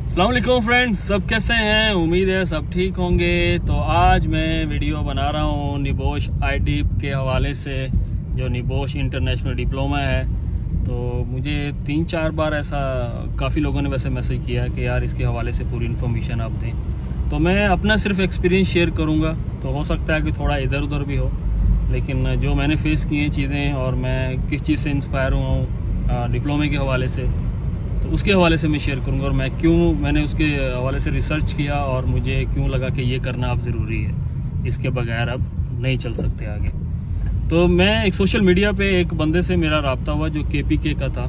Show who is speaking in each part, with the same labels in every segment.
Speaker 1: अस्सलाम वालेकुम फ्रेंड्स, सब कैसे हैं? उम्मीद है सब ठीक होंगे। तो आज मैं वीडियो बना रहा हूँ निबोश आईडीप के हवाले से, जो निबोश इंटरनेशनल डिप्लोमा है। तो मुझे 3-4 बार ऐसा काफ़ी लोगों ने वैसे मैसेज किया कि यार इसके हवाले से पूरी इन्फॉर्मेशन आप दें। तो मैं अपना सिर्फ एक्सपीरियंस शेयर करूँगा। तो हो सकता है कि थोड़ा इधर उधर भी हो, लेकिन जो मैंने फेस किए हैं चीज़ें और मैं किस चीज़ से इंस्पायर हुआ हूँ डिप्लोमे के हवाले से, तो उसके हवाले से मैं शेयर करूंगा। और मैंने उसके हवाले से रिसर्च किया और मुझे क्यों लगा कि ये करना अब ज़रूरी है, इसके बगैर अब नहीं चल सकते आगे। तो मैं एक सोशल मीडिया पे एक बंदे से मेरा रब्ता हुआ जो KPK का था,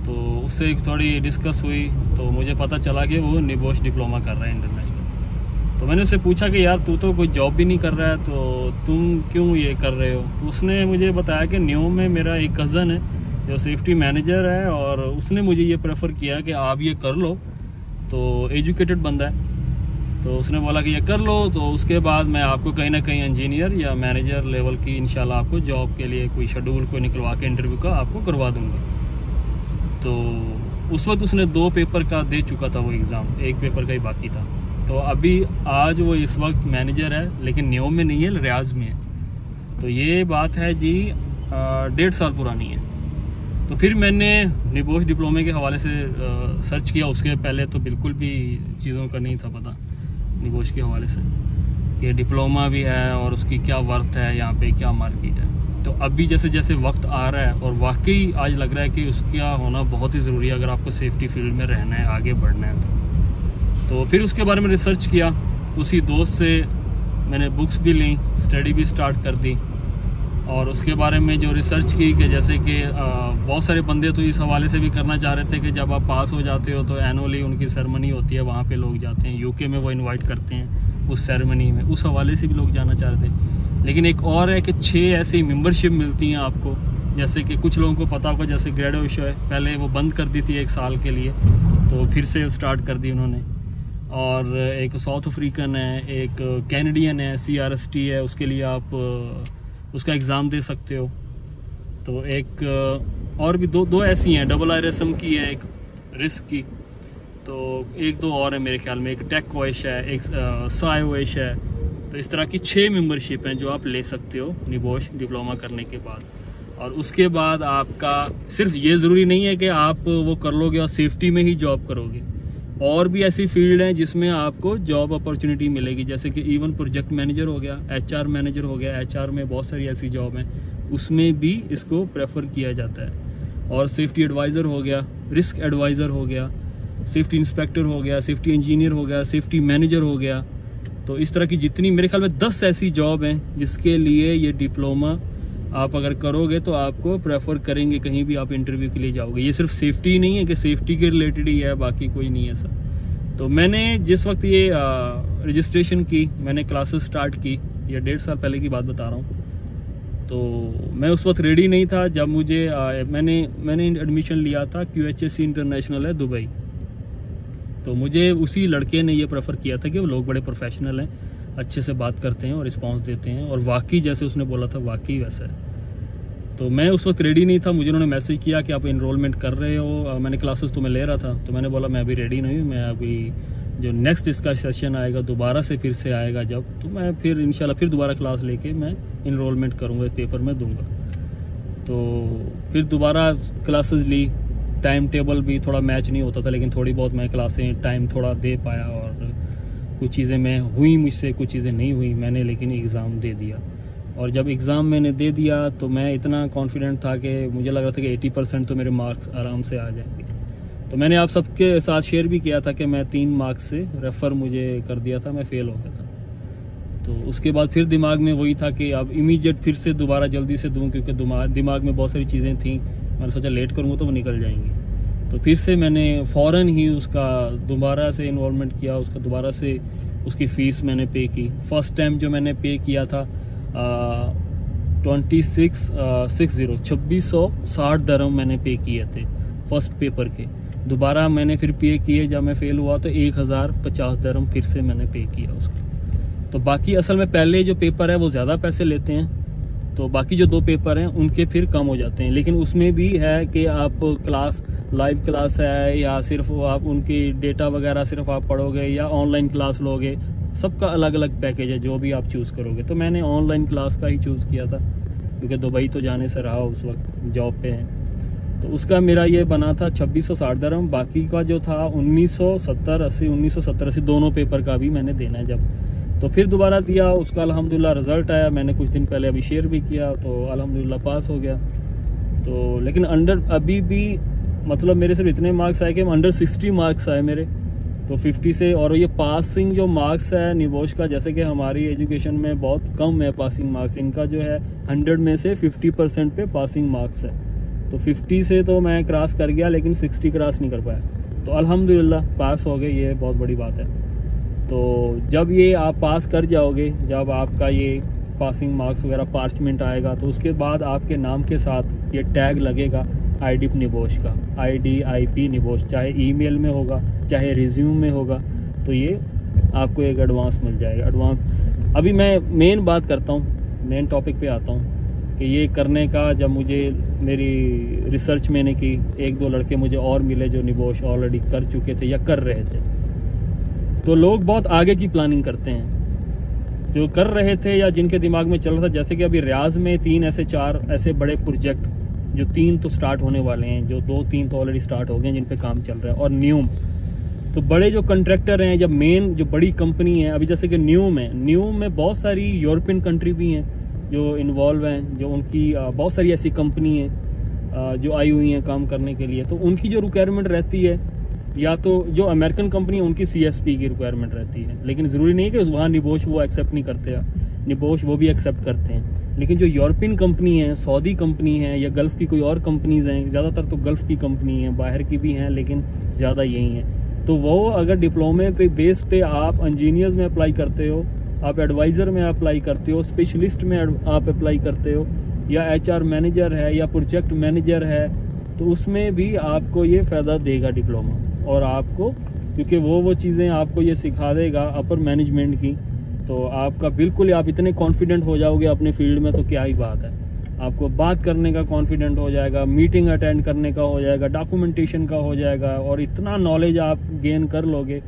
Speaker 1: तो उससे थोड़ी डिस्कस हुई। तो मुझे पता चला कि वो निबोश डिप्लोमा कर रहा है इंटरनेशनल। तो मैंने उससे पूछा कि यार तू तो कोई जॉब भी नहीं कर रहा है, तो तुम क्यों ये कर रहे हो? तो उसने मुझे बताया कि न्यू में मेरा एक कज़न है जो सेफ्टी मैनेजर है, और उसने मुझे ये प्रेफर किया कि आप ये कर लो। तो एजुकेटेड बंदा है, तो उसने बोला कि ये कर लो, तो उसके बाद मैं आपको कहीं ना कहीं इंजीनियर या मैनेजर लेवल की इंशाल्लाह आपको जॉब के लिए कोई शेड्यूल को निकलवा के इंटरव्यू का आपको करवा दूंगा। तो उस वक्त उसने 2 पेपर का दे चुका था वो एग्ज़ाम, 1 पेपर का ही बाकी था। तो अभी आज वो इस वक्त मैनेजर है, लेकिन न्यू में नहीं है, रियाज में है। तो ये बात है जी 1.5 साल पुरानी है। तो फिर मैंने निबोश डिप्लोमे के हवाले से सर्च किया। उसके पहले तो बिल्कुल भी चीज़ों का नहीं था पता निबोश के हवाले से कि डिप्लोमा भी है और उसकी क्या वर्थ है, यहाँ पे क्या मार्केट है। तो अभी जैसे जैसे वक्त आ रहा है और वाकई आज लग रहा है कि उसका होना बहुत ही ज़रूरी है अगर आपको सेफ्टी फील्ड में रहना है, आगे बढ़ना है। तो फिर उसके बारे में रिसर्च किया। उसी दोस्त से मैंने बुक्स भी ली, स्टडी भी स्टार्ट कर दी, और उसके बारे में जो रिसर्च की कि जैसे कि बहुत सारे बंदे तो इस हवाले से भी करना चाह रहे थे कि जब आप पास हो जाते हो तो एनुअली उनकी सेरेमनी होती है, वहाँ पे लोग जाते हैं। UK में वो इनवाइट करते हैं उस सेरेमनी में, उस हवाले से भी लोग जाना चाह रहे थे। लेकिन एक और है कि 6 ऐसी मेंबरशिप मिलती हैं आपको। जैसे कि कुछ लोगों को पता होगा, जैसे ग्रेडोशो है, पहले वो बंद कर दी थी 1 साल के लिए, तो फिर से स्टार्ट कर दी उन्होंने। और एक साउथ अफ्रीकन है, एक कैनेडियन है, CRST है, उसके लिए आप उसका एग्ज़ाम दे सकते हो। तो एक और भी दो ऐसी हैं, RRSM की है, एक रिस्क की। तो 1-2 और है मेरे ख्याल में, एक टेक ओएश है, एक साई ओएश है। तो इस तरह की 6 मेंबरशिप हैं जो आप ले सकते हो निबोश डिप्लोमा करने के बाद। और उसके बाद आपका सिर्फ ये ज़रूरी नहीं है कि आप वो कर लोगे और सेफ्टी में ही जॉब करोगे। और भी ऐसी फील्ड हैं जिसमें आपको जॉब अपॉर्चुनिटी मिलेगी, जैसे कि इवन प्रोजेक्ट मैनेजर हो गया, HR मैनेजर हो गया। HR में बहुत सारी ऐसी जॉब हैं, उसमें भी इसको प्रेफर किया जाता है। और सेफ्टी एडवाइज़र हो गया, रिस्क एडवाइज़र हो गया, सेफ्टी इंस्पेक्टर हो गया, सेफ्टी इंजीनियर हो गया, सेफ्टी मैनेजर हो गया। तो इस तरह की जितनी, मेरे ख्याल में 10 ऐसी जॉब हैं जिसके लिए ये डिप्लोमा आप अगर करोगे तो आपको प्रेफर करेंगे, कहीं भी आप इंटरव्यू के लिए जाओगे। ये सिर्फ सेफ्टी ही नहीं है कि सेफ्टी के रिलेटेड ही है, बाकी कोई नहीं है सर। तो मैंने जिस वक्त ये रजिस्ट्रेशन की, मैंने क्लासेस स्टार्ट की, ये 1.5 साल पहले की बात बता रहा हूँ। तो मैं उस वक्त रेडी नहीं था जब मुझे मैंने एडमिशन लिया था QHSC इंटरनेशनल है दुबई। तो मुझे उसी लड़के ने ये प्रेफर किया था कि वो लोग बड़े प्रोफेशनल हैं, अच्छे से बात करते हैं और रिस्पांस देते हैं, और वाकई जैसे उसने बोला था वाकई वैसा है। तो मैं उस वक्त रेडी नहीं था। मुझे उन्होंने मैसेज किया कि आप इनरोलमेंट कर रहे हो, मैंने क्लासेस तो मैं ले रहा था। तो मैंने बोला मैं अभी रेडी नहीं हूँ, मैं अभी जो नेक्स्ट इसका सेशन आएगा दोबारा से फिर से आएगा जब, तो मैं फिर इंशाल्लाह फिर दोबारा क्लास लेके मैं इनरोलमेंट करूँगा, पेपर में दूँगा। तो फिर दोबारा क्लासेस ली। टाइम टेबल भी थोड़ा मैच नहीं होता था, लेकिन थोड़ी बहुत मैं क्लासें टाइम थोड़ा दे पाया, और कुछ चीज़ें मैं हुई मुझसे, कुछ चीज़ें नहीं हुई मैंने, लेकिन एग्ज़ाम दे दिया। और जब एग्ज़ाम मैंने दे दिया तो मैं इतना कॉन्फिडेंट था कि मुझे लग रहा था कि 80% तो मेरे मार्क्स आराम से आ जाएंगे। तो मैंने आप सबके साथ शेयर भी किया था कि मैं 3 मार्क्स से रेफ़र मुझे कर दिया था, मैं फ़ेल हो गया था। तो उसके बाद फिर दिमाग में वही था कि अब इमीडिएट फिर से दोबारा जल्दी से दूँ, क्योंकि दिमाग में बहुत सारी चीज़ें थी। मैंने सोचा लेट करूँगा तो वो निकल जाएंगी। तो फिर से मैंने फ़ौरन ही उसका दोबारा से इन्वॉल्वमेंट किया, उसका दोबारा से उसकी फ़ीस मैंने पे की। फ़र्स्ट टाइम जो मैंने पे किया था 2660 दरम मैंने पे किए थे फर्स्ट पेपर के। दोबारा मैंने फिर पे किए, जब मैं फ़ेल हुआ तो 1050 दरम फिर से मैंने पे किया उसका। तो बाकी असल में पहले जो पेपर है वो ज़्यादा पैसे लेते हैं, तो बाकी जो 2 पेपर हैं उनके फिर कम हो जाते हैं। लेकिन उसमें भी है कि आप क्लास लाइव क्लास है या सिर्फ आप उनकी डेटा वगैरह सिर्फ आप पढ़ोगे या ऑनलाइन क्लास लोगे, सबका अलग अलग पैकेज है जो भी आप चूज़ करोगे। तो मैंने ऑनलाइन क्लास का ही चूज़ किया था क्योंकि दुबई तो जाने से रहा उस वक्त जॉब पे है। तो उसका मेरा ये बना था 2660 दिरहम। बाकी का जो था 1970-80 दोनों पेपर का भी मैंने देना है जब। तो फिर दोबारा दिया, उसका अल्हम्दुलिल्लाह रिज़ल्ट आया। मैंने कुछ दिन पहले अभी शेयर भी किया, तो अल्हम्दुलिल्लाह पास हो गया। तो लेकिन अंडर अभी भी मतलब मेरे सिर्फ इतने मार्क्स आए कि अंडर 60 मार्क्स आए मेरे, तो 50 से। और ये पासिंग जो मार्क्स है निबोश का, जैसे कि हमारी एजुकेशन में बहुत कम है पासिंग मार्क्स, इनका जो है 100 में से 50% पे पासिंग मार्क्स है। तो 50 से तो मैं क्रॉस कर गया लेकिन 60 क्रॉस नहीं कर पाया। तो अल्हम्दुलिल्लाह पास हो गए, ये बहुत बड़ी बात है। तो जब ये आप पास कर जाओगे, जब आपका ये पासिंग मार्क्स वगैरह पार्चमेंट आएगा, तो उसके बाद आपके नाम के साथ ये टैग लगेगा आईडिप निबोश का, IDIP निबोश, चाहे ईमेल में होगा चाहे रिज्यूम में होगा। तो ये आपको एक एडवांस मिल जाएगा। एडवांस अभी मैं मेन बात करता हूँ, मेन टॉपिक पे आता हूँ कि ये करने का जब मुझे मेरी रिसर्च मैंने की, 1-2 लड़के मुझे और मिले जो निबोश ऑलरेडी कर चुके थे या कर रहे थे। तो लोग बहुत आगे की प्लानिंग करते हैं, जो कर रहे थे या जिनके दिमाग में चल रहा था। जैसे कि अभी रियाज में 4 ऐसे बड़े प्रोजेक्ट, जो 3 तो स्टार्ट होने वाले हैं, जो 2-3 तो ऑलरेडी स्टार्ट हो गए जिन पे काम चल रहा है। और न्यूम तो बड़े जो कंट्रैक्टर हैं, जब मेन जो बड़ी कंपनी है, अभी जैसे कि न्यूम में बहुत सारी यूरोपियन कंट्री भी हैं जो इन्वॉल्व हैं, जो उनकी बहुत सारी ऐसी कंपनी हैं जो आई हुई हैं काम करने के लिए। तो उनकी जो रिक्वायरमेंट रहती है, या तो जो अमेरिकन कंपनी है उनकी CSP की रिक्वायरमेंट रहती है, लेकिन ज़रूरी नहीं कि वहाँ निबोश वो एक्सेप्ट नहीं करते, निबोश वो भी एक्सेप्ट करते हैं। लेकिन जो यूरोपियन कंपनी है, सऊदी कंपनी है या गल्फ़ की कोई और कंपनीज़ हैं, ज़्यादातर तो गल्फ़ की कंपनी है, बाहर की भी हैं लेकिन ज़्यादा यही हैं। तो वो अगर डिप्लोमे पे बेस पे आप इंजीनियर्स में अप्लाई करते हो, आप एडवाइज़र में अप्लाई करते हो, स्पेशलिस्ट में आप अप्लाई करते हो, या HR मैनेजर है या प्रोजेक्ट मैनेजर है, तो उसमें भी आपको ये फ़ायदा देगा डिप्लोमा। और आपको क्योंकि वो चीज़ें आपको ये सिखा देगा अपर मैनेजमेंट की, तो आपका बिल्कुल आप इतने कॉन्फिडेंट हो जाओगे अपने फील्ड में, तो क्या ही बात है। आपको बात करने का कॉन्फिडेंट हो जाएगा, मीटिंग अटेंड करने का हो जाएगा, डॉक्यूमेंटेशन का हो जाएगा, और इतना नॉलेज आप गेन कर लोगे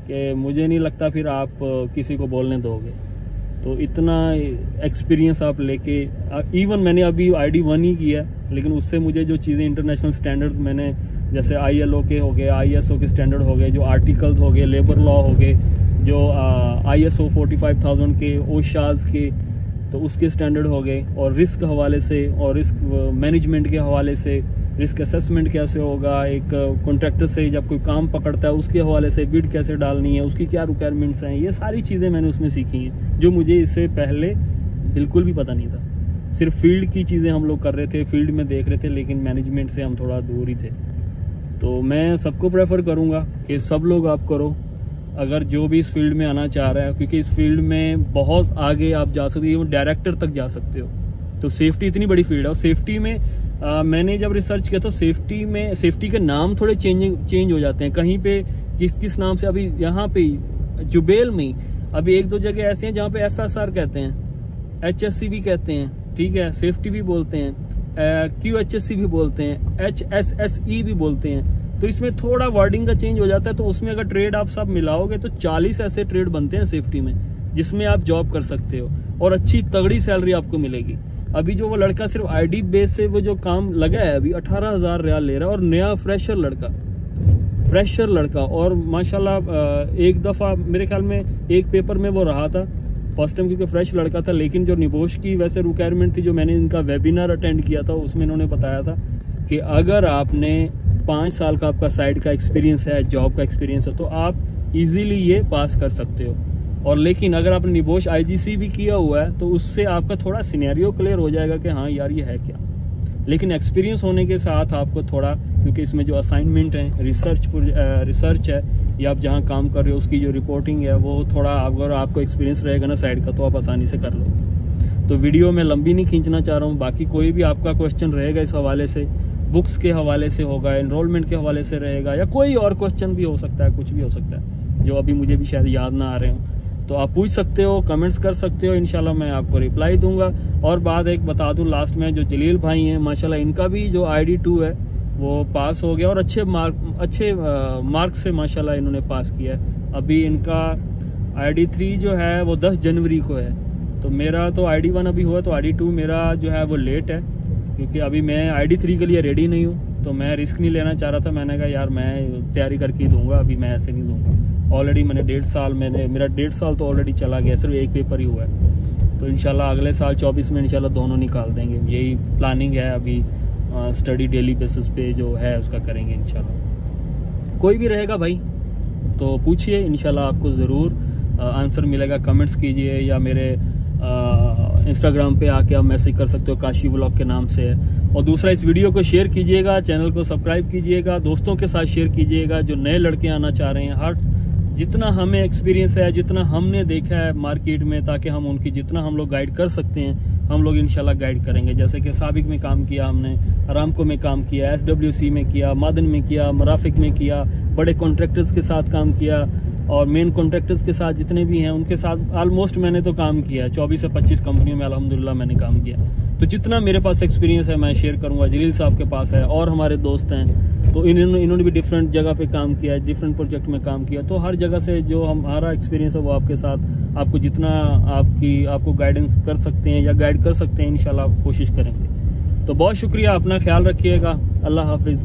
Speaker 1: कि मुझे नहीं लगता फिर आप किसी को बोलने दोगे। तो इतना एक्सपीरियंस आप लेके, इवन मैंने अभी ID1 ही किया, लेकिन उससे मुझे जो चीज़ें इंटरनेशनल स्टैंडर्ड्स मैंने, जैसे ILO के हो गए, ISO के स्टैंडर्ड हो गए, जो आर्टिकल्स हो गए, लेबर लॉ हो गए, जो ISO 45,000 के, OSHAs के, तो उसके स्टैंडर्ड हो गए। और रिस्क हवाले से और रिस्क मैनेजमेंट के हवाले से, रिस्क असेसमेंट कैसे होगा, एक कॉन्ट्रैक्टर से जब कोई काम पकड़ता है उसके हवाले से बिड कैसे डालनी है, उसकी क्या रिक्वायरमेंट्स हैं, ये सारी चीज़ें मैंने उसमें सीखी हैं जो मुझे इससे पहले बिल्कुल भी पता नहीं था। सिर्फ फील्ड की चीज़ें हम लोग कर रहे थे, फील्ड में देख रहे थे, लेकिन मैनेजमेंट से हम थोड़ा दूर ही थे। तो मैं सबको प्रेफर करूँगा कि सब लोग आप करो, अगर जो भी इस फील्ड में आना चाह रहा है, क्योंकि इस फील्ड में बहुत आगे आप जा सकते हो, डायरेक्टर तक जा सकते हो। तो सेफ्टी इतनी बड़ी फील्ड है, और सेफ्टी में मैंने जब रिसर्च किया तो सेफ्टी के नाम थोड़े चेंज हो जाते हैं कहीं पे, किस नाम से। अभी यहाँ पे जुबेल में अभी 1-2 जगह ऐसे हैं जहाँ पे FSR कहते हैं, HSC भी कहते हैं, ठीक है, सेफ्टी भी बोलते हैं, QHSC भी बोलते हैं, HSSE भी बोलते हैं। तो इसमें थोड़ा वर्डिंग का चेंज हो जाता है। तो उसमें अगर ट्रेड आप सब मिलाओगे तो 40 ऐसे ट्रेड बनते हैं सेफ्टी में, जिसमें आप जॉब कर सकते हो और अच्छी तगड़ी सैलरी आपको मिलेगी। अभी जो वो लड़का सिर्फ ID बेस से वो जो काम लगा है, अभी 18,000 रियाल ले रहा है, और नया फ्रेशर लड़का। और माशाल्लाह एक दफ़ा मेरे ख्याल में एक पेपर में वो रहा था फर्स्ट टाइम, क्योंकि फ्रेश लड़का था। लेकिन जो निबोश की वैसे रिक्वायरमेंट थी, जो मैंने इनका वेबिनार अटेंड किया था उसमें इन्होंने बताया था कि अगर आपने 5 साल का आपका साइड का एक्सपीरियंस है, जॉब का एक्सपीरियंस है, तो आप इजीली ये पास कर सकते हो। और लेकिन अगर आपने निबोश IGC भी किया हुआ है तो उससे आपका थोड़ा सिनेरियो क्लियर हो जाएगा कि हाँ यार ये है क्या। लेकिन एक्सपीरियंस होने के साथ आपको थोड़ा, क्योंकि इसमें जो असाइनमेंट है, रिसर्च है, या आप जहाँ काम कर रहे हो उसकी जो रिपोर्टिंग है, वो थोड़ा अगर आपको एक्सपीरियंस रहेगा ना साइड का, तो आप आसानी से कर लो। तो वीडियो में लंबी नहीं खींचना चाह रहा हूँ। बाकी कोई भी आपका क्वेश्चन रहेगा इस हवाले से, बुक्स के हवाले से होगा, एनरोलमेंट के हवाले से रहेगा, या कोई और क्वेश्चन भी हो सकता है, कुछ भी हो सकता है जो अभी मुझे भी शायद याद ना आ रहे हो, तो आप पूछ सकते हो, कमेंट्स कर सकते हो, इंशाल्लाह मैं आपको रिप्लाई दूंगा। और बात एक बता दूं लास्ट में, जो जलील भाई हैं माशाल्लाह, इनका भी जो ID2 है वो पास हो गया और अच्छे मार्क्स से माशाल्लाह इन्होंने पास किया है। अभी इनका ID3 जो है वो 10 जनवरी को है, तो मेरा तो ID1 अभी हुआ, तो ID2 मेरा जो है वो लेट है, क्योंकि अभी मैं ID3 के लिए रेडी नहीं हूँ, तो मैं रिस्क नहीं लेना चाह रहा था। मैंने कहा यार मैं तैयारी करके ही दूंगा, अभी मैं ऐसे नहीं दूंगा। ऑलरेडी मैंने मेरा 1.5 साल तो ऑलरेडी चला गया, सिर्फ एक पेपर ही हुआ है। तो इंशाल्लाह अगले साल 24 में इंशाल्लाह दोनों निकाल देंगे, यही प्लानिंग है। अभी स्टडी डेली बेसिस पे जो है उसका करेंगे इंशाल्लाह। कोई भी रहेगा भाई तो पूछिए, इंशाल्लाह आपको ज़रूर आंसर मिलेगा। कमेंट्स कीजिए या मेरे इंस्टाग्राम पे आके आप मैसेज कर सकते हो, काशी व्लॉग के नाम से। और दूसरा, इस वीडियो को शेयर कीजिएगा, चैनल को सब्सक्राइब कीजिएगा, दोस्तों के साथ शेयर कीजिएगा जो नए लड़के आना चाह रहे हैं। जितना हमें एक्सपीरियंस है, जितना हमने देखा है मार्केट में, ताकि हम उनकी जितना हम लोग गाइड कर सकते हैं हम लोग इंशाल्लाह गाइड करेंगे। जैसे कि साबिक में काम किया हमने, अरामको में काम किया, SWC में किया, मादन में किया, मराफिक में किया, बड़े कॉन्ट्रैक्टर्स के साथ काम किया, और मेन कॉन्ट्रैक्टर्स के साथ जितने भी हैं उनके साथ ऑलमोस्ट मैंने तो काम किया। 24 से 25 कंपनियों में अल्हम्दुलिल्लाह मैंने काम किया। तो जितना मेरे पास एक्सपीरियंस है मैं शेयर करूंगा। जलील साहब के पास है और हमारे दोस्त हैं, तो इन्होंने भी डिफरेंट जगह पे काम किया है, डिफरेंट प्रोजेक्ट में काम किया। तो हर जगह से जो हमारा एक्सपीरियंस है वो आपके साथ, आपको जितना आपको गाइडेंस कर सकते हैं या गाइड कर सकते हैं इंशाल्लाह कोशिश करेंगे। तो बहुत शुक्रिया, अपना ख्याल रखिएगा। अल्लाह हाफिज।